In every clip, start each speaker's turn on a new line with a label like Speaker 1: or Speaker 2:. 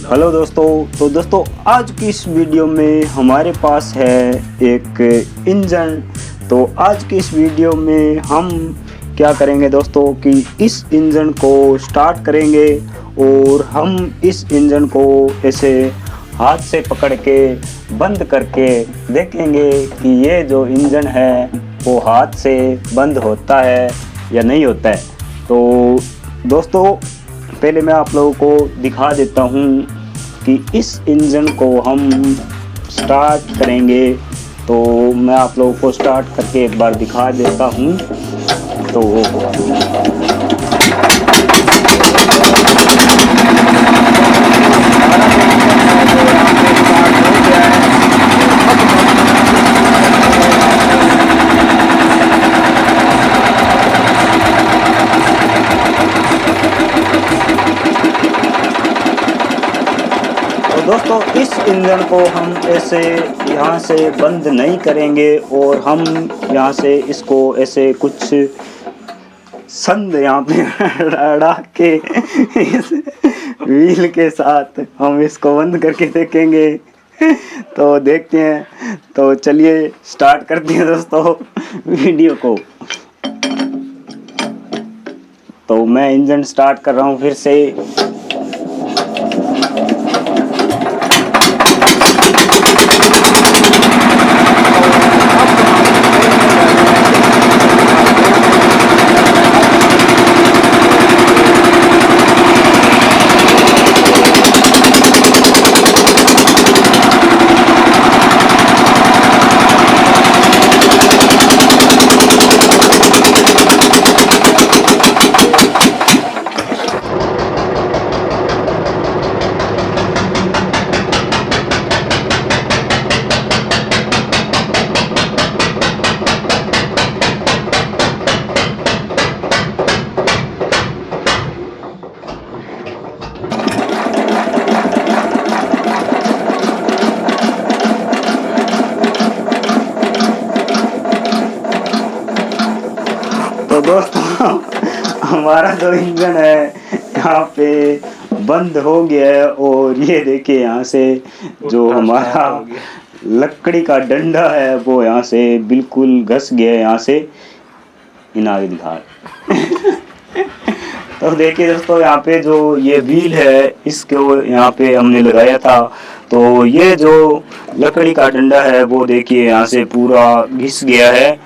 Speaker 1: Hello दोस्तों, तो दोस्तों आज की इस वीडियो में हमारे पास है एक इंजन। तो आज की इस वीडियो में हम क्या करेंगे दोस्तों कि इस इंजन को स्टार्ट करेंगे और हम इस इंजन को ऐसे हाथ से पकड़ के बंद करके देखेंगे कि ये जो इंजन है वो हाथ से बंद होता है या नहीं होता है। तो दोस्तों पहले मैं आप लोगों को दिखा देता हूँ कि इस इंजन को हम स्टार्ट करेंगे। तो मैं आप लोगों को स्टार्ट करके एक बार दिखा देता हूँ। तो दोस्तों इस इंजन को हम ऐसे यहाँ से बंद नहीं करेंगे और हम यहाँ से इसको ऐसे कुछ संद यहाँ पे अड़ा के इस व्हील के साथ हम इसको बंद करके देखेंगे। तो देखते हैं, तो चलिए स्टार्ट करते हैं दोस्तों वीडियो को। तो मैं इंजन स्टार्ट कर रहा हूँ फिर से। तो दोस्तों हमारा जो इंजन है यहाँ पे बंद हो गया है और ये देखिए यहाँ से जो हमारा लकड़ी का डंडा है वो यहाँ से बिल्कुल घस गया है। यहाँ से इन आगे दिखा तो देखिए दोस्तों यहाँ पे जो ये व्हील है इसको यहाँ पे हमने लगाया था। तो ये जो लकड़ी का डंडा है वो देखिए यहाँ से पूरा घिस गया है।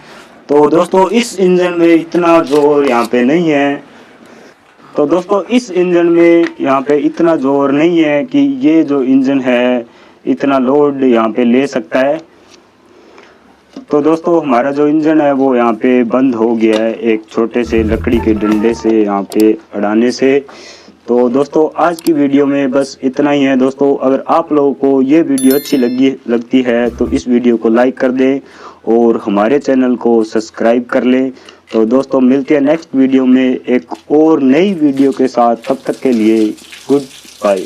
Speaker 1: तो दोस्तों इस इंजन में इतना जोर यहाँ पे नहीं है। तो दोस्तों इस इंजन में यहाँ पे इतना जोर नहीं है कि ये जो इंजन है इतना लोड यहाँ पे ले सकता है। तो दोस्तों हमारा जो इंजन है वो यहाँ पे बंद हो गया है एक छोटे से लकड़ी के डंडे से यहाँ पे अड़ाने से। तो दोस्तों आज की वीडियो में बस इतना ही है। दोस्तों अगर आप लोगों को ये वीडियो अच्छी लगती है तो इस वीडियो को लाइक कर दें और हमारे चैनल को सब्सक्राइब कर लें। तो दोस्तों मिलते हैं नेक्स्ट वीडियो में एक और नई वीडियो के साथ। तब तक के लिए गुड बाय।